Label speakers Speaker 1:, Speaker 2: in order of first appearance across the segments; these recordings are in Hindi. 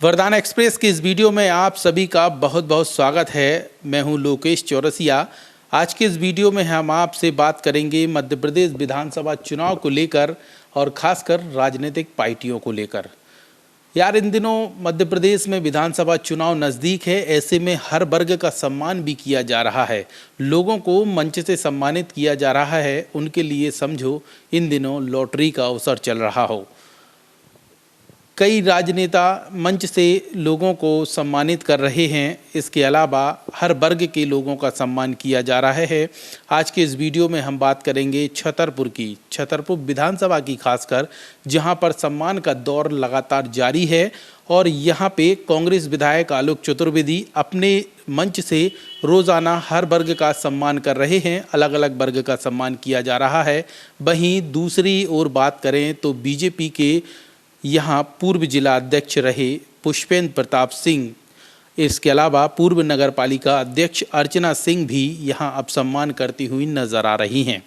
Speaker 1: वरदान एक्सप्रेस की इस वीडियो में आप सभी का बहुत बहुत स्वागत है। मैं हूं लोकेश चौरसिया। आज के इस वीडियो में हम आपसे बात करेंगे मध्य प्रदेश विधानसभा चुनाव को लेकर और खासकर राजनीतिक पार्टियों को लेकर। यार, इन दिनों मध्य प्रदेश में विधानसभा चुनाव नज़दीक है। ऐसे में हर वर्ग का सम्मान भी किया जा रहा है, लोगों को मंच से सम्मानित किया जा रहा है। उनके लिए समझो इन दिनों लॉटरी का अवसर चल रहा हो। कई राजनेता मंच से लोगों को सम्मानित कर रहे हैं। इसके अलावा हर वर्ग के लोगों का सम्मान किया जा रहा है। आज के इस वीडियो में हम बात करेंगे छतरपुर विधानसभा की, खासकर जहां पर सम्मान का दौर लगातार जारी है। और यहां पे कांग्रेस विधायक आलोक चतुर्वेदी अपने मंच से रोज़ाना हर वर्ग का सम्मान कर रहे हैं। अलग अलग वर्ग का सम्मान किया जा रहा है। वहीं दूसरी ओर बात करें तो बीजेपी के यहाँ पूर्व जिला अध्यक्ष रहे पुष्पेंद्र प्रताप सिंह, इसके अलावा पूर्व नगर पालिका अध्यक्ष अर्चना सिंह भी यहाँ अब सम्मान करती हुई नजर आ रही हैं।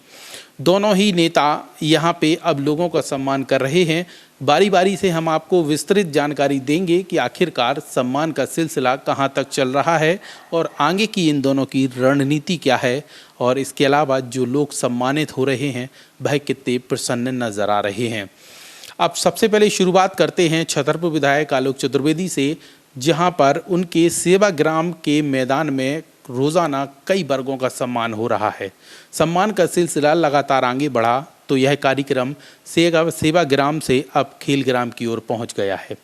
Speaker 1: दोनों ही नेता यहाँ पे अब लोगों का सम्मान कर रहे हैं। बारी बारी से हम आपको विस्तृत जानकारी देंगे कि आखिरकार सम्मान का सिलसिला कहाँ तक चल रहा है और आगे की इन दोनों की रणनीति क्या है, और इसके अलावा जो लोग सम्मानित हो रहे हैं वह कितने प्रसन्न नजर आ रहे हैं। अब सबसे पहले शुरुआत करते हैं छतरपुर विधायक आलोक चतुर्वेदी से, जहां पर उनके सेवाग्राम के मैदान में रोज़ाना कई वर्गों का सम्मान हो रहा है। सम्मान का सिलसिला लगातार आगे बढ़ा तो यह कार्यक्रम सेवाग्राम से अब खेलग्राम की ओर पहुंच गया है।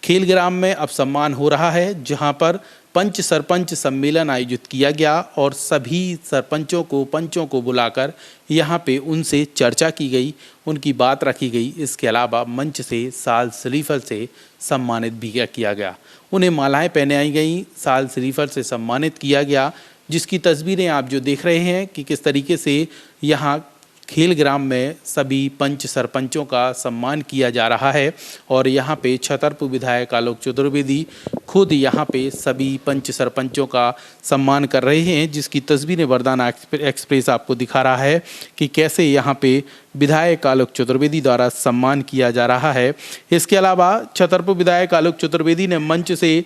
Speaker 1: खेलग्राम में अब सम्मान हो रहा है, जहां पर पंच सरपंच सम्मेलन आयोजित किया गया और सभी सरपंचों को, पंचों को बुलाकर यहाँ पे उनसे चर्चा की गई, उनकी बात रखी गई। इसके अलावा मंच से साल श्रीफल से सम्मानित भी किया गया। उन्हें मालाएं पहनाई गई, साल श्रीफल से सम्मानित किया गया, जिसकी तस्वीरें आप जो देख रहे हैं कि किस तरीके से यहाँ खेलग्राम में सभी पंच सरपंचों का सम्मान किया जा रहा है। और यहाँ पे छतरपुर विधायक आलोक चतुर्वेदी खुद यहाँ पे सभी पंच सरपंचों का सम्मान कर रहे हैं, जिसकी तस्वीरें वरदान एक्सप्रेस आपको दिखा रहा है कि कैसे यहाँ पे विधायक आलोक चतुर्वेदी द्वारा सम्मान किया जा रहा है। इसके अलावा छतरपुर विधायक आलोक चतुर्वेदी ने मंच से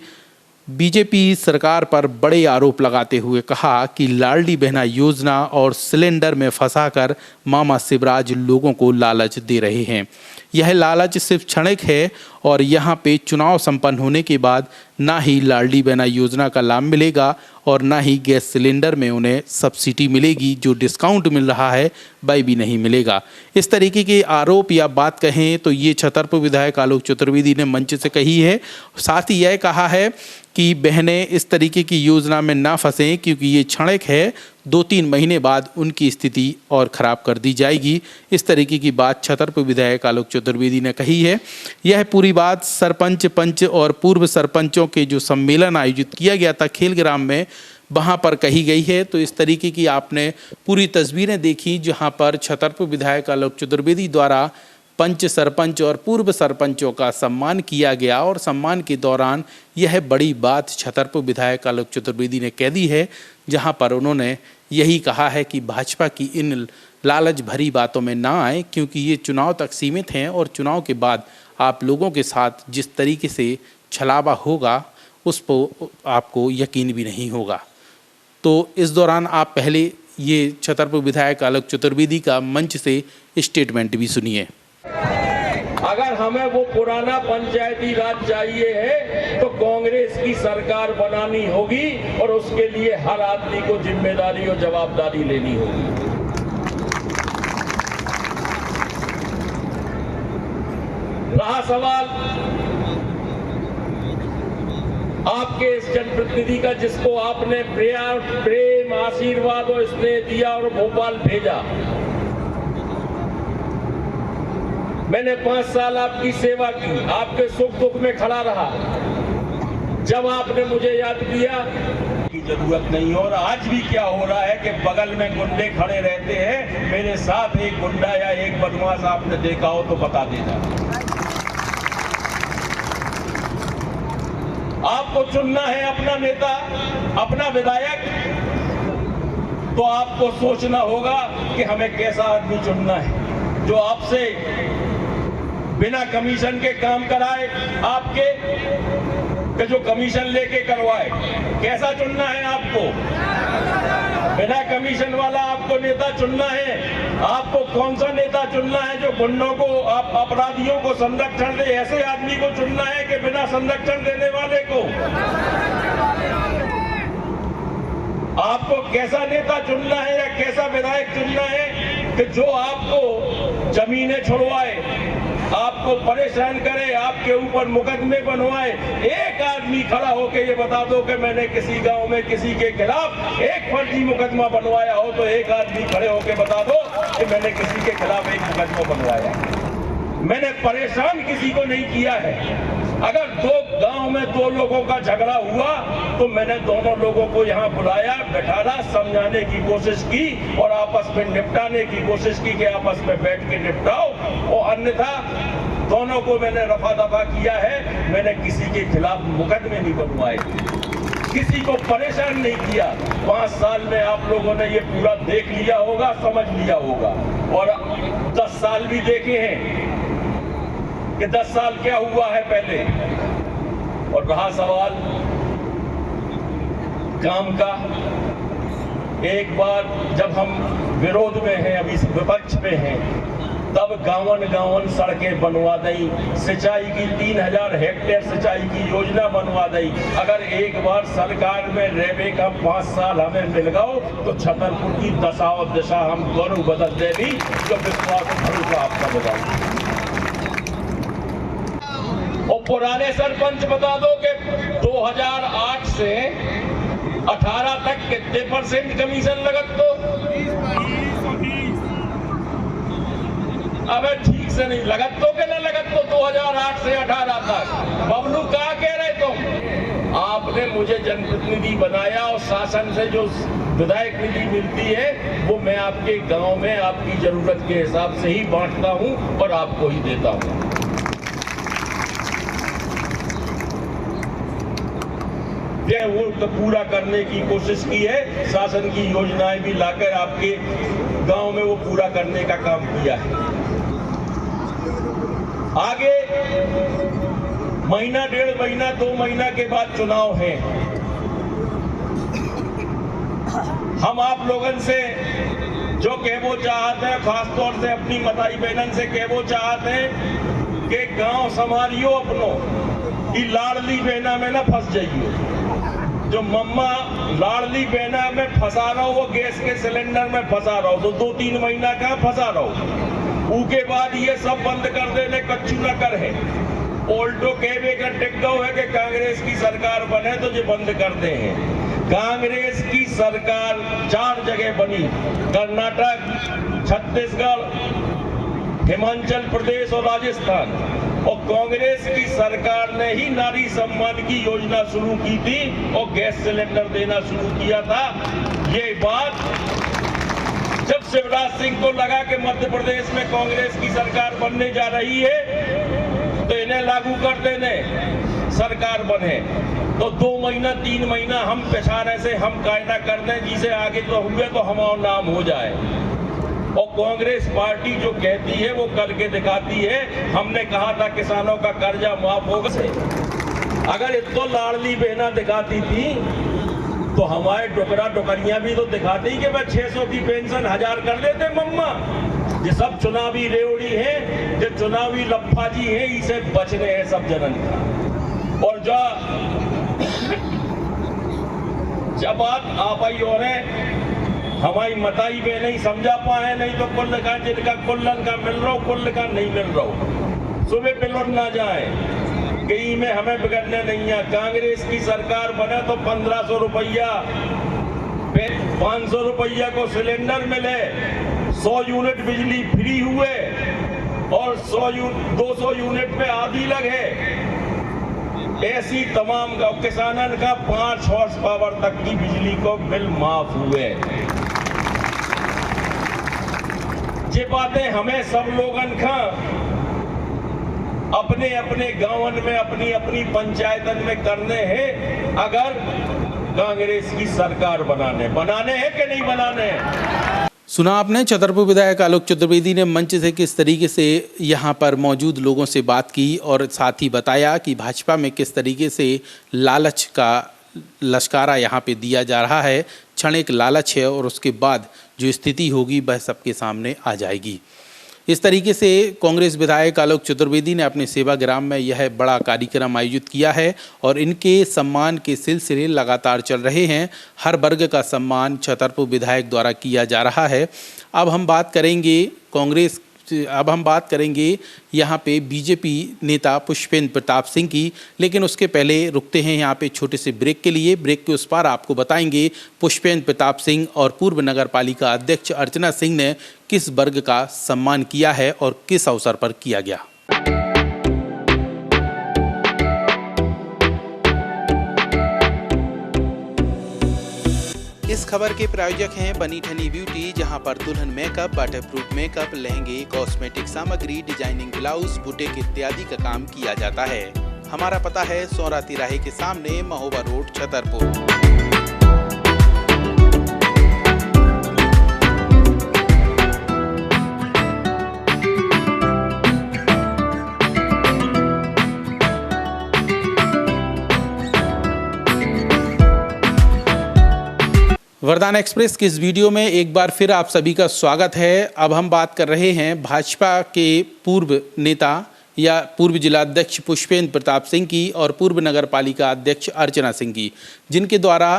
Speaker 1: बीजेपी सरकार पर बड़े आरोप लगाते हुए कहा कि लाडली बहना योजना और सिलेंडर में फंसाकर मामा शिवराज लोगों को लालच दे रहे हैं। यह लालच सिर्फ क्षणिक है और यहाँ पे चुनाव संपन्न होने के बाद ना ही लाडली बहना योजना का लाभ मिलेगा और ना ही गैस सिलेंडर में उन्हें सब्सिडी मिलेगी। जो डिस्काउंट मिल रहा है वह भी नहीं मिलेगा। इस तरीके के आरोप या बात कहें तो ये छतरपुर विधायक आलोक चतुर्वेदी ने मंच से कही है। साथ ही यह कहा है कि बहनें इस तरीके की योजना में ना फंसें, क्योंकि ये क्षणिक है, 2-3 महीने बाद उनकी स्थिति और ख़राब कर दी जाएगी। इस तरीके की बात छतरपुर विधायक आलोक चतुर्वेदी ने कही है। यह पूरी बात सरपंच, पंच और पूर्व सरपंचों के जो सम्मेलन आयोजित किया गया था खेलग्राम में, वहाँ पर कही गई है। तो इस तरीके की आपने पूरी तस्वीरें देखी, जहाँ पर छतरपुर विधायक आलोक चतुर्वेदी द्वारा पंच, सरपंच और पूर्व सरपंचों का सम्मान किया गया। और सम्मान के दौरान यह बड़ी बात छतरपुर विधायक आलोक चतुर्वेदी ने कह दी है, जहां पर उन्होंने यही कहा है कि भाजपा की इन लालच भरी बातों में ना आए, क्योंकि ये चुनाव तक सीमित हैं और चुनाव के बाद आप लोगों के साथ जिस तरीके से छलावा होगा उस पर आपको यकीन भी नहीं होगा। तो इस दौरान आप पहले ये छतरपुर विधायक आलोक चतुर्वेदी का मंच से स्टेटमेंट भी सुनिए।
Speaker 2: अगर हमें वो पुराना पंचायती राज चाहिए है तो कांग्रेस की सरकार बनानी होगी और उसके लिए हर आदमी को जिम्मेदारी और जवाबदारी लेनी होगी। रहा सवाल आपके इस जनप्रतिनिधि का, जिसको आपने प्रेम, आशीर्वाद और स्नेह दिया और भोपाल भेजा। मैंने 5 साल आपकी सेवा की, आपके सुख दुख में खड़ा रहा। जब आपने मुझे याद किया की जरूरत नहीं हो। और आज भी क्या हो रहा है कि बगल में गुंडे खड़े रहते हैं। मेरे साथ एक गुंडा या एक बदमाश आपने देखा हो तो बता देना। आपको चुनना है अपना नेता, अपना विधायक, तो आपको सोचना होगा कि हमें कैसा आदमी चुनना है जो आपसे बिना कमीशन के काम कराए, आपके कि जो कमीशन लेके करवाए। कैसा चुनना है आपको? बिना कमीशन वाला आपको नेता चुनना है? आपको कौन सा नेता चुनना है जो गुंडों को, अपराधियों को संरक्षण दे? ऐसे आदमी को चुनना है कि बिना संरक्षण देने वाले को? आपको कैसा नेता चुनना है या कैसा विधायक चुनना है कि जो आपको जमीनें छुड़वाए, आपको परेशान करे, आपके ऊपर मुकदमे बनवाए? एक आदमी खड़ा होकर ये बता दो कि मैंने किसी गांव में किसी के खिलाफ एक फर्जी मुकदमा बनवाया हो, तो एक आदमी खड़े होकर बता दो कि मैंने किसी के खिलाफ एक मुकदमा बनवाया। मैंने परेशान किसी को नहीं किया है। अगर दो गांव में दो लोगों का झगड़ा हुआ तो मैंने दोनों लोगों को यहाँ बुलाया, बैठाया, समझाने की कोशिश की और आपस में निपटाने की कोशिश की कि आपस में बैठ के निपटाओ, और अन्यथा दोनों को मैंने रफा दफा किया है। मैंने किसी के खिलाफ मुकदमे नहीं बनवाए, किसी को परेशान नहीं किया। 5 साल में आप लोगों ने ये पूरा देख लिया होगा, समझ लिया होगा, और 10 साल भी देखे हैं कि 10 साल क्या हुआ है पहले। और रहा सवाल काम का, एक बार जब हम विरोध में हैं, अभी विपक्ष में हैं, तब गांवन सड़कें बनवा दी, सिंचाई की 3000 हेक्टेयर सिंचाई की योजना बनवा दी। अगर एक बार सरकार में रहने का 5 साल हमें मिल गए तो छतरपुर की दशा और दिशा हम दोनों बदल देनी, जो विश्वास भरोसा आपका बताऊं। और पुराने सरपंच बता दो कि 2008 से 18 तक कितने % कमीशन लगत? तो अबे ठीक से नहीं लगत तो कि न लगत तो 2008 से 18 तक। बबलू क्या कह रहे तुम? आपने मुझे जनप्रतिनिधि बनाया और शासन से जो विधायक निधि मिलती है वो मैं आपके गांव में आपकी जरूरत के हिसाब से ही बांटता हूं और आपको ही देता हूं। वो तो पूरा करने की कोशिश की है, शासन की योजनाएं भी लाकर आपके गांव में वो पूरा करने का काम किया है। आगे महीना, 1.5 महीना, 2 महीना के बाद चुनाव है। हम आप लोगन से जो कहवो चाहते हैं, खासतौर से अपनी मताई बहनन से कहवो चाहते हैं कि गांव संभालियो अपनो, कि लाडली बहना में ना फंस जाइयो। जो मम्मा लाडली बहना में फंसा रहा हो, वो गैस के सिलेंडर में फंसा रहा हो, तो 2-3 महीना का फंसा रहा हो। उसके बाद ये सब बंद कर देने कच्चू न कर है। ओल्टो कहवे का टिकटो है कि कांग्रेस की सरकार बने तो ये बंद कर दे हैं। कांग्रेस की सरकार 4 जगह बनी, कर्नाटक, छत्तीसगढ़, हिमाचल प्रदेश और राजस्थान, और कांग्रेस की सरकार ने ही नारी सम्मान की योजना शुरू की थी और गैस सिलेंडर देना शुरू किया था। ये बात जब शिवराज सिंह को लगा कि मध्य प्रदेश में कांग्रेस की सरकार बनने जा रही है तो इन्हें लागू कर देने, सरकार बने, तो 2 महीना 3 महीना हम पेशारे से हम कायदा कर दें, जिसे आगे तो हुए तो हमारा नाम हो जाए। और कांग्रेस पार्टी जो कहती है वो करके दिखाती है। हमने कहा था किसानों का कर्जा माफ होगा से, अगर इतो लाडली बहना दिखाती थी तो हमारे टुकड़ा टुकड़ियां भी तो दिखाती कि मैं 600 की पेंशन 1000 कर देते मम्मा। ये सब चुनावी रेवड़ी है, ये चुनावी लफाजी है, इसे बचने हैं सब जनन का। और जब बात आप आई हो रहे हमारी मताई में नहीं समझा पाए, नहीं तो कुल का जिनका कुल्लन का मिल रहा हो, कुल का नहीं मिल रहा हो, सुबह पिलर ना जाए कहीं में हमें बिगड़ने नहीं है। कांग्रेस की सरकार बने तो 1500 रुपया, 500 रुपया को सिलेंडर मिले, 100 यूनिट बिजली फ्री हुए और 200 यूनिट पे आधी लगे। ऐसी तमाम किसानन का 5 हॉर्स पावर तक की बिजली को बिल माफ हुए। ये बातें हमें सब लोगन का अपने अपने गांवन में, अपनी अपनी पंचायतन में करने हैं। अगर कांग्रेस की सरकार बनाने हैं कि नहीं बनाने हैं।
Speaker 1: सुना आपने छतरपुर विधायक आलोक चतुर्वेदी ने मंच से किस तरीके से यहाँ पर मौजूद लोगों से बात की और साथ ही बताया कि भाजपा में किस तरीके से लालच का लश्कारा यहाँ पे दिया जा रहा है। क्षण एक लालच है और उसके बाद जो स्थिति होगी वह सबके सामने आ जाएगी। इस तरीके से कांग्रेस विधायक आलोक चतुर्वेदी ने अपने सेवाग्राम में यह बड़ा कार्यक्रम आयोजित किया है और इनके सम्मान के सिलसिले लगातार चल रहे हैं। हर वर्ग का सम्मान छतरपुर विधायक द्वारा किया जा रहा है। अब हम बात करेंगे यहाँ पे बीजेपी नेता पुष्पेंद्र प्रताप सिंह की, लेकिन उसके पहले रुकते हैं यहाँ पे छोटे से ब्रेक के लिए। ब्रेक के उस पार आपको बताएंगे पुष्पेंद्र प्रताप सिंह और पूर्व नगर पालिका अध्यक्ष अर्चना सिंह ने किस वर्ग का सम्मान किया है और किस अवसर पर किया गया। इस खबर के प्रायोजक हैं बनी ठनी ब्यूटी, जहां पर दुल्हन मेकअप, वाटरप्रूफ मेकअप, लहंगे, कॉस्मेटिक सामग्री, डिजाइनिंग ब्लाउज, बुटीक इत्यादि का काम किया जाता है। हमारा पता है सौरा तिराहे के सामने, महोबा रोड, छतरपुर। वरदान एक्सप्रेस की इस वीडियो में एक बार फिर आप सभी का स्वागत है। अब हम बात कर रहे हैं भाजपा के पूर्व नेता या पूर्व जिलाध्यक्ष पुष्पेंद्र प्रताप सिंह की और पूर्व नगर पालिका अध्यक्ष अर्चना सिंह की, जिनके द्वारा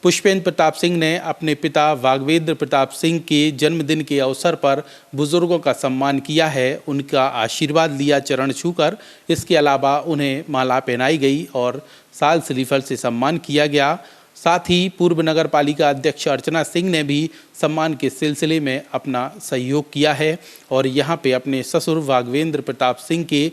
Speaker 1: पुष्पेंद्र प्रताप सिंह ने अपने पिता वागवेंद्र प्रताप सिंह के जन्मदिन के अवसर पर बुजुर्गों का सम्मान किया है, उनका आशीर्वाद लिया चरण छूकर। इसके अलावा उन्हें माला पहनाई गई और साल श्रीफल से सम्मान किया गया। साथ ही पूर्व नगर पालिका अध्यक्ष अर्चना सिंह ने भी सम्मान के सिलसिले में अपना सहयोग किया है और यहाँ पे अपने ससुर वागवेंद्र प्रताप सिंह के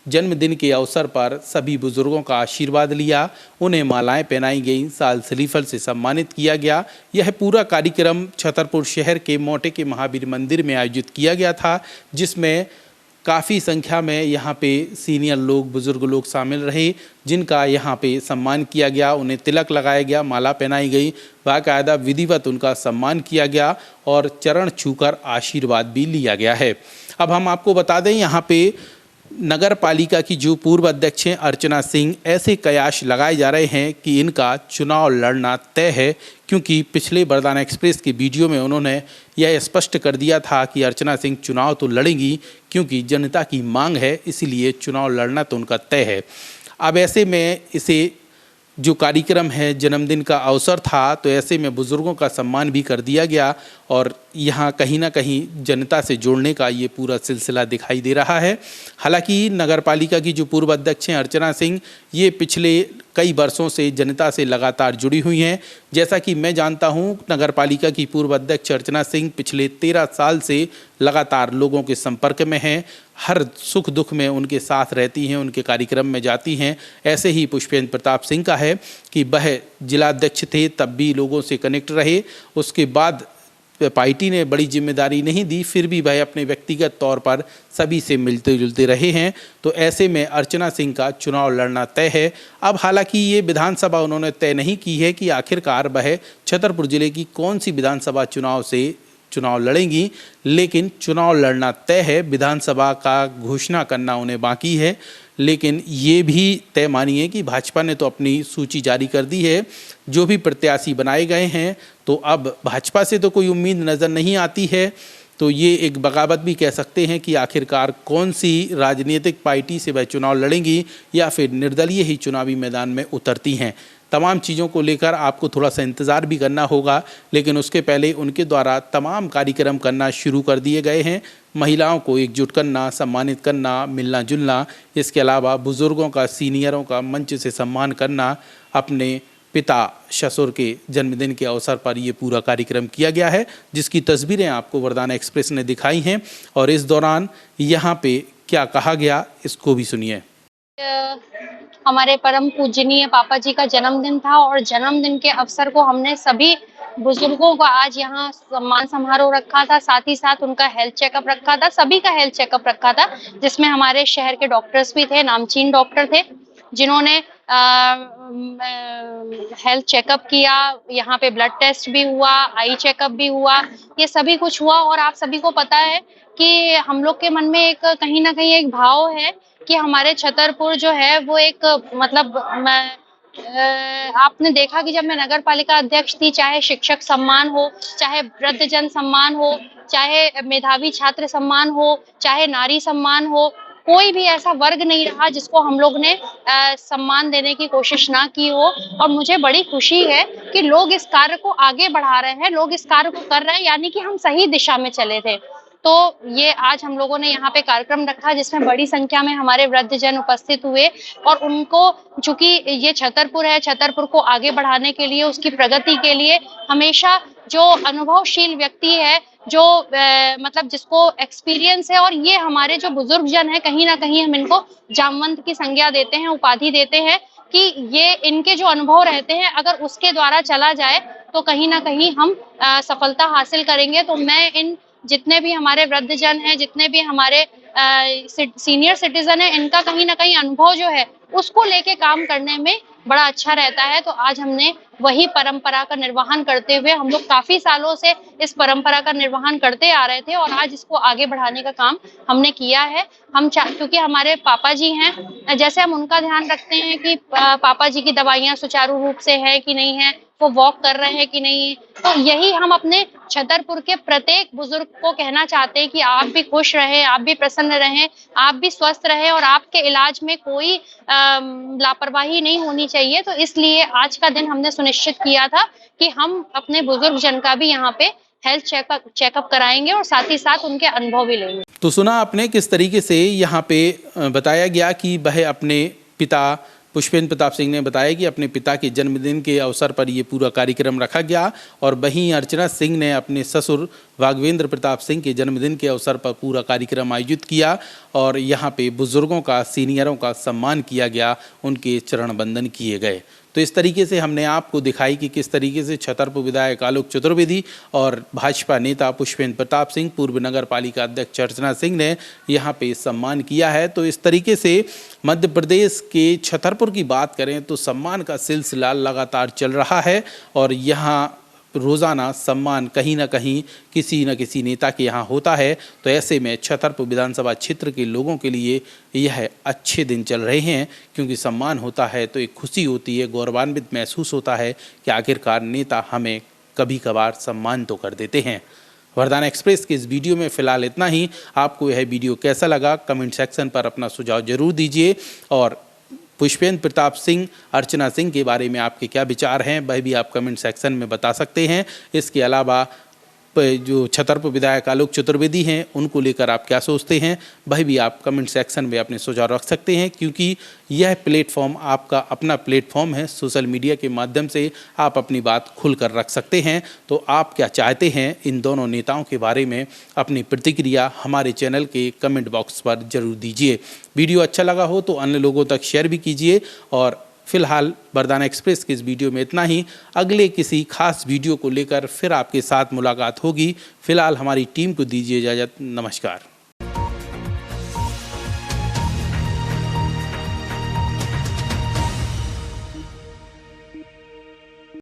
Speaker 1: जन्मदिन के अवसर पर सभी बुजुर्गों का आशीर्वाद लिया, उन्हें मालाएं पहनाई गईं, साल श्रीफल से सम्मानित किया गया। यह पूरा कार्यक्रम छतरपुर शहर के मोटे के महावीर मंदिर में आयोजित किया गया था, जिसमें काफ़ी संख्या में यहाँ पे सीनियर लोग, बुजुर्ग लोग शामिल रहे, जिनका यहाँ पे सम्मान किया गया। उन्हें तिलक लगाया गया, माला पहनाई गई, बाकायदा विधिवत उनका सम्मान किया गया और चरण छूकर आशीर्वाद भी लिया गया है। अब हम आपको बता दें, यहाँ पे नगर पालिका की जो पूर्व अध्यक्ष हैं अर्चना सिंह, ऐसे कयास लगाए जा रहे हैं कि इनका चुनाव लड़ना तय है, क्योंकि पिछले वरदान एक्सप्रेस की वीडियो में उन्होंने यह स्पष्ट कर दिया था कि अर्चना सिंह चुनाव तो लड़ेंगी, क्योंकि जनता की मांग है, इसीलिए चुनाव लड़ना तो उनका तय है। अब ऐसे में इसे जो कार्यक्रम है, जन्मदिन का अवसर था, तो ऐसे में बुजुर्गों का सम्मान भी कर दिया गया और यहाँ कहीं ना कहीं जनता से जोड़ने का ये पूरा सिलसिला दिखाई दे रहा है। हालांकि नगर पालिका की जो पूर्व अध्यक्ष हैं अर्चना सिंह, ये पिछले कई वर्षों से जनता से लगातार जुड़ी हुई हैं। जैसा कि मैं जानता हूँ, नगर पालिका की पूर्व अध्यक्ष अर्चना सिंह पिछले 13 साल से लगातार लोगों के संपर्क में हैं, हर सुख दुख में उनके साथ रहती हैं, उनके कार्यक्रम में जाती हैं। ऐसे ही पुष्पेंद्र प्रताप सिंह का है कि वह जिलाध्यक्ष थे, तब भी लोगों से कनेक्ट रहे। उसके बाद पार्टी ने बड़ी जिम्मेदारी नहीं दी, फिर भी वह अपने व्यक्तिगत तौर पर सभी से मिलते जुलते रहे हैं। तो ऐसे में अर्चना सिंह का चुनाव लड़ना तय है। अब हालांकि ये विधानसभा उन्होंने तय नहीं की है कि आखिरकार वह छतरपुर जिले की कौन सी विधानसभा चुनाव से चुनाव लड़ेंगी, लेकिन चुनाव लड़ना तय है। विधानसभा का घोषणा करना उन्हें बाकी है, लेकिन ये भी तय मानिए कि भाजपा ने तो अपनी सूची जारी कर दी है। जो भी प्रत्याशी बनाए गए हैं, तो अब भाजपा से तो कोई उम्मीद नज़र नहीं आती है। तो ये एक बगावत भी कह सकते हैं कि आखिरकार कौन सी राजनीतिक पार्टी से वह चुनाव लड़ेंगी या फिर निर्दलीय ही चुनावी मैदान में उतरती हैं। तमाम चीज़ों को लेकर आपको थोड़ा सा इंतज़ार भी करना होगा, लेकिन उसके पहले उनके द्वारा तमाम कार्यक्रम करना शुरू कर दिए गए हैं। महिलाओं को एकजुट करना, सम्मानित करना, मिलना जुलना, इसके अलावा बुज़ुर्गों का, सीनियरों का मंच से सम्मान करना, अपने पिता ससुर के जन्मदिन के अवसर पर ये पूरा कार्यक्रम किया गया है, जिसकी तस्वीरें आपको वरदान एक्सप्रेस ने दिखाई हैं। और इस दौरान यहाँ पे क्या कहा गया, इसको भी सुनिए।
Speaker 3: हमारे परम पूजनीय पापा जी का जन्मदिन था और जन्मदिन के अवसर को हमने सभी बुजुर्गों का आज यहाँ सम्मान समारोह रखा था। साथ ही साथ उनका हेल्थ चेकअप रखा था, सभी का हेल्थ चेकअप रखा था, जिसमें हमारे शहर के डॉक्टर्स भी थे, नामचीन डॉक्टर थे, जिन्होंने हेल्थ चेकअप किया, यहाँ पे ब्लड टेस्ट भी हुआ, आई चेकअप भी हुआ, ये सभी कुछ हुआ। और आप सभी को पता है कि हम लोग के मन में एक कहीं ना कहीं एक भाव है कि हमारे छतरपुर जो है वो एक मतलब आपने देखा कि जब मैं नगर पालिका अध्यक्ष थी, चाहे शिक्षक सम्मान हो, चाहे वृद्धजन सम्मान हो, चाहे मेधावी छात्र सम्मान हो, चाहे नारी सम्मान हो, कोई भी ऐसा वर्ग नहीं रहा जिसको हम लोग ने सम्मान देने की कोशिश ना की हो। और मुझे बड़ी खुशी है कि लोग इस कार्य को आगे बढ़ा रहे हैं, लोग इस कार्य को कर रहे हैं, यानी कि हम सही दिशा में चले थे। तो ये आज हम लोगों ने यहाँ पे कार्यक्रम रखा जिसमें बड़ी संख्या में हमारे वृद्धजन उपस्थित हुए और उनको, चूंकि ये छतरपुर है, छतरपुर को आगे बढ़ाने के लिए, उसकी प्रगति के लिए हमेशा जो अनुभवशील व्यक्ति है, जो मतलब जिसको एक्सपीरियंस है, और ये हमारे जो बुजुर्ग जन है, कहीं ना कहीं हम इनको जामवंत की संज्ञा देते हैं, उपाधि देते हैं कि ये इनके जो अनुभव रहते हैं, अगर उसके द्वारा चला जाए तो कहीं ना कहीं हम सफलता हासिल करेंगे। तो मैं इन जितने भी हमारे वृद्धजन हैं, जितने भी हमारे सीनियर सिटीजन है, इनका कहीं ना कहीं अनुभव जो है उसको लेके काम करने में बड़ा अच्छा रहता है। तो आज हमने वही परंपरा का निर्वहन करते हुए, हम लोग काफी सालों से इस परंपरा का निर्वहन करते आ रहे थे और आज इसको आगे बढ़ाने का काम हमने किया है। क्योंकि हमारे पापा जी हैं, जैसे हम उनका ध्यान रखते हैं कि पापा जी की दवाइयां सुचारू रूप से है कि नहीं है, वो वॉक कर रहे हैं कि नहीं, तो यही हम अपने छतरपुर के प्रत्येक बुजुर्ग को कहना चाहते हैं कि आप भी खुश रहें, आप भी प्रसन्न रहें, आप भी स्वस्थ रहें और आपके इलाज में कोई लापरवाही नहीं होनी चाहिए। तो इसलिए आज का दिन हमने सुनिश्चित किया था कि हम अपने बुजुर्ग जन का भी यहाँ पे हेल्थ चेकअप कराएंगे और साथ ही साथ उनके अनुभव भी लेंगे।
Speaker 1: तो सुना आपने किस तरीके से यहाँ पे बताया गया कि वह अपने पिता पुष्पेंद्र प्रताप सिंह ने बताया कि अपने पिता के जन्मदिन के अवसर पर ये पूरा कार्यक्रम रखा गया और वहीं अर्चना सिंह ने अपने ससुर वाघवेंद्र प्रताप सिंह के जन्मदिन के अवसर पर पूरा कार्यक्रम आयोजित किया और यहाँ पे बुजुर्गों का, सीनियरों का सम्मान किया गया, उनके चरण बंदन किए गए। तो इस तरीके से हमने आपको दिखाई कि किस तरीके से छतरपुर विधायक आलोक चतुर्वेदी और भाजपा नेता पुष्पेंद्र प्रताप सिंह, पूर्व नगर पालिका अध्यक्ष अर्चना सिंह ने यहाँ पे सम्मान किया है। तो इस तरीके से मध्य प्रदेश के छतरपुर की बात करें तो सम्मान का सिलसिला लगातार चल रहा है और यहाँ रोज़ाना सम्मान कहीं ना कहीं किसी न किसी नेता के यहाँ होता है। तो ऐसे में छतरपुर विधानसभा क्षेत्र के लोगों के लिए यह अच्छे दिन चल रहे हैं, क्योंकि सम्मान होता है तो एक खुशी होती है, गौरवान्वित महसूस होता है कि आखिरकार नेता हमें कभी कभार सम्मान तो कर देते हैं। वरदान एक्सप्रेस के इस वीडियो में फ़िलहाल इतना ही। आपको यह वीडियो कैसा लगा कमेंट सेक्शन पर अपना सुझाव जरूर दीजिए और पुष्पेंद्र प्रताप सिंह, अर्चना सिंह के बारे में आपके क्या विचार हैं वह भी आप कमेंट सेक्शन में बता सकते हैं। इसके अलावा जो छतरपुर विधायक आलोक चतुर्वेदी हैं उनको लेकर आप क्या सोचते हैं वह भी आप कमेंट सेक्शन में अपने सुझाव रख सकते हैं, क्योंकि यह प्लेटफॉर्म आपका अपना प्लेटफॉर्म है। सोशल मीडिया के माध्यम से आप अपनी बात खुलकर रख सकते हैं। तो आप क्या चाहते हैं इन दोनों नेताओं के बारे में, अपनी प्रतिक्रिया हमारे चैनल के कमेंट बॉक्स पर जरूर दीजिए। वीडियो अच्छा लगा हो तो अन्य लोगों तक शेयर भी कीजिए। और फिलहाल वरदान एक्सप्रेस के इस वीडियो में इतना ही। अगले किसी खास वीडियो को लेकर फिर आपके साथ मुलाकात होगी। फिलहाल हमारी टीम को दीजिए इजाज़त। नमस्कार।